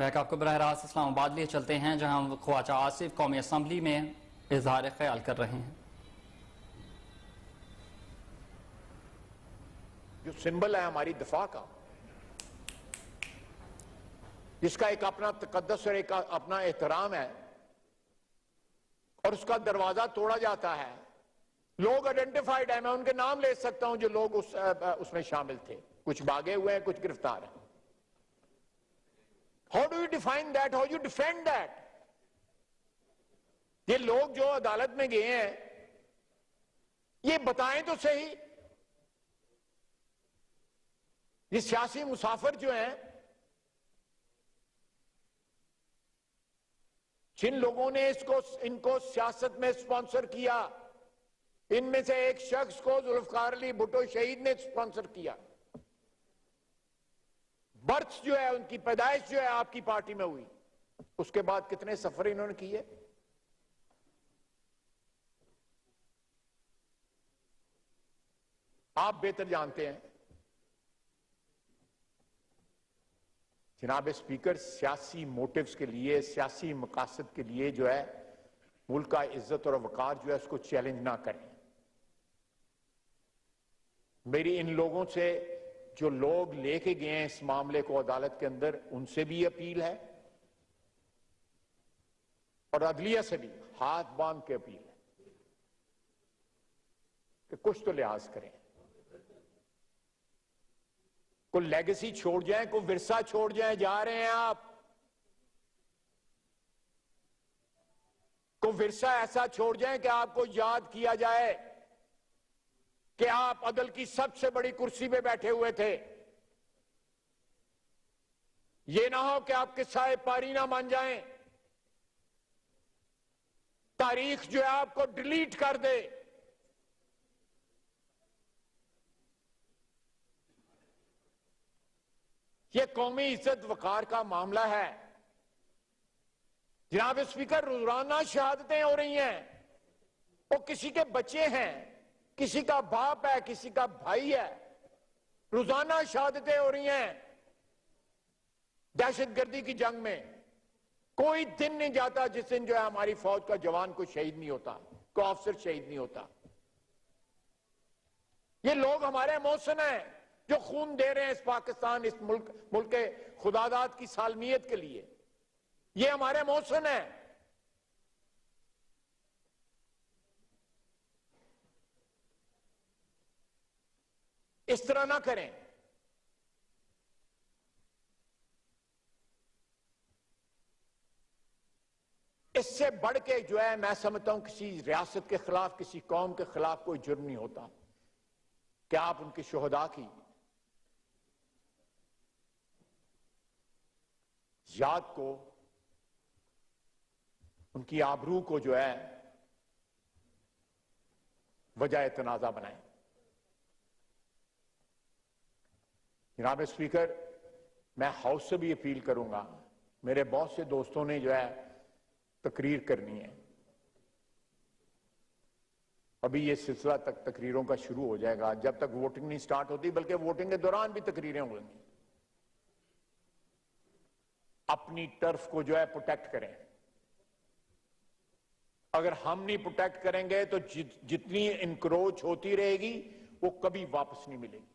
Back آپ کو براہ راست اسلام آباد لیے چلتے ہیں جہاں خواجہ آصف قومی اسمبلی میں اظہار خیال کر رہے ہیں۔ جو سمبل ہے ہماری دفاع کا، جس کا ایک اپنا تقدس اور ایک اپنا احترام ہے، اور اس کا دروازہ توڑا جاتا ہے، لوگ آئیڈینٹیفائیڈ ہیں، میں ان کے نام لے سکتا ہوں جو لوگ اس میں شامل تھے، کچھ بھاگے ہوئے ہیں، کچھ گرفتار ہیں۔ How do you define that? How do you defend that? یہ لوگ جو عدالت میں گئے ہیں، یہ بتائیں تو صحیح، یہ سیاسی مسافر جو ہیں، جن لوگوں نے ان کو سیاست میں سپانسر کیا، ان میں سے ایک شخص کو ذوالفقار علی بھٹو شہید نے سپانسر کیا، برتھ جو ہے، ان کی پیدائش جو ہے آپ کی پارٹی میں ہوئی، اس کے بعد کتنے سفر انہوں نے کیے؟ آپ بہتر جانتے ہیں جناب اسپیکر، سیاسی موٹیوز کے لیے، سیاسی مقاصد کے لیے جو ہے ملک کا عزت اور وقار جو ہے اس کو چیلنج نہ کریں۔ میری ان لوگوں سے، جو لوگ لے کے گئے ہیں اس معاملے کو عدالت کے اندر، ان سے بھی اپیل ہے اور عدلیہ سے بھی ہاتھ باندھ کے اپیل ہے کہ کچھ تو لحاظ کریں، کوئی لیگیسی چھوڑ جائیں، کوئی ورثہ چھوڑ جائیں۔ جا رہے ہیں آپ، کوئی ورثہ ایسا چھوڑ جائیں کہ آپ کو یاد کیا جائے کہ آپ عدل کی سب سے بڑی کرسی پہ بیٹھے ہوئے تھے۔ یہ نہ ہو کہ آپ قصہ پاری نہ مان جائیں، تاریخ جو ہے آپ کو ڈیلیٹ کر دے۔ یہ قومی عزت وقار کا معاملہ ہے جناب اسپیکر۔ روزانہ شہادتیں ہو رہی ہیں، وہ کسی کے بچے ہیں، کسی کا باپ ہے، کسی کا بھائی ہے، روزانہ شہادتیں ہو رہی ہیں دہشت گردی کی جنگ میں۔ کوئی دن نہیں جاتا جس دن جو ہے ہماری فوج کا جوان کوئی شہید نہیں ہوتا، کوئی افسر شہید نہیں ہوتا۔ یہ لوگ ہمارے محسن ہیں جو خون دے رہے ہیں اس پاکستان، اس ملک کے خداداد کی سالمیت کے لیے، یہ ہمارے محسن ہیں۔ اس طرح نہ کریں۔ اس سے بڑھ کے جو ہے میں سمجھتا ہوں کسی ریاست کے خلاف، کسی قوم کے خلاف کوئی جرم نہیں ہوتا کہ آپ ان کے شہداء کی یاد کو، ان کی آبرو کو جو ہے وجہ تنازع بنائیں۔ جناب اسپیکر، میں ہاؤس سے بھی اپیل کروں گا، میرے بہت سے دوستوں نے جو ہے تقریر کرنی ہے، ابھی یہ سلسلہ تک تقریروں کا شروع ہو جائے گا جب تک ووٹنگ نہیں سٹارٹ ہوتی، بلکہ ووٹنگ کے دوران بھی تقریریں ہوں گی۔ اپنی ٹرف کو جو ہے پروٹیکٹ کریں۔ اگر ہم نہیں پروٹیکٹ کریں گے تو جتنی انکروچ ہوتی رہے گی وہ کبھی واپس نہیں ملے گی۔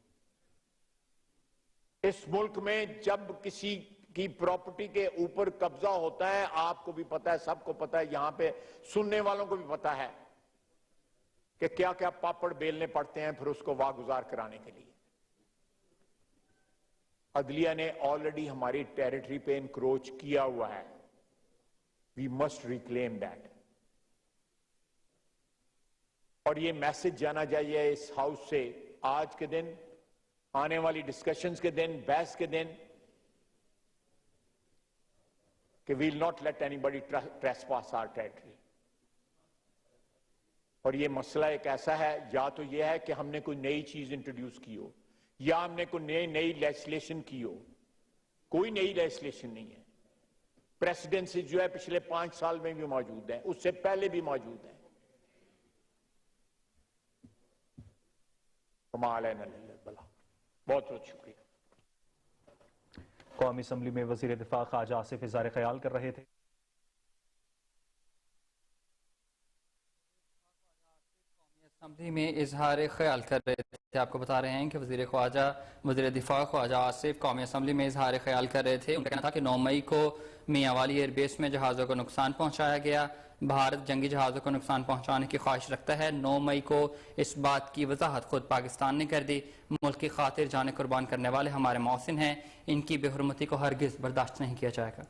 اس ملک میں جب کسی کی پراپرٹی کے اوپر قبضہ ہوتا ہے، آپ کو بھی پتا ہے، سب کو پتا ہے، یہاں پہ سننے والوں کو بھی پتا ہے کہ کیا کیا پاپڑ بیلنے پڑتے ہیں پھر اس کو واگزار کرانے کے لیے۔ عدلیہ نے آلریڈی ہماری ٹیریٹری پہ انکروچ کیا ہوا ہے۔ We must reclaim that. اور یہ میسج جانا چاہیے اس ہاؤس سے آج کے دن، آنے والی ڈسکشنز کے دن، بحث کے دن، کہ we'll not let anybody trespass our territory. اور یہ مسئلہ ایک ایسا ہے، یا تو یہ ہے کہ ہم نے کوئی نئی چیز انٹروڈیوس کی ہو، یا ہم نے کوئی نئی لیجسلیشن کی ہو۔ کوئی نئی لیجسلیشن نہیں ہے۔ پریسیڈنسی جو ہے پچھلے 5 سال میں بھی موجود ہے، اس سے پہلے بھی موجود ہے۔ وما علینا الا البلاغ۔ بہت بہت شکریہ۔ قومی اسمبلی میں وزیر دفاع خواجہ آصف اظہار خیال کر رہے تھے۔ اسمبلی میں اظہار خیال کر رہے تھے۔ آپ کو بتا رہے ہیں کہ وزیر دفاع خواجہ آصف قومی اسمبلی میں اظہار خیال کر رہے تھے۔ ان کا کہنا تھا کہ 9 مئی کو میاں والی ایئر بیس میں جہازوں کو نقصان پہنچایا گیا۔ بھارت جنگی جہازوں کو نقصان پہنچانے کی خواہش رکھتا ہے۔ 9 مئی کو اس بات کی وضاحت خود پاکستان نے کر دی۔ ملک کی خاطر جانیں قربان کرنے والے ہمارے محسن ہیں، ان کی بے حرمتی کو ہرگز برداشت نہیں کیا جائے گا۔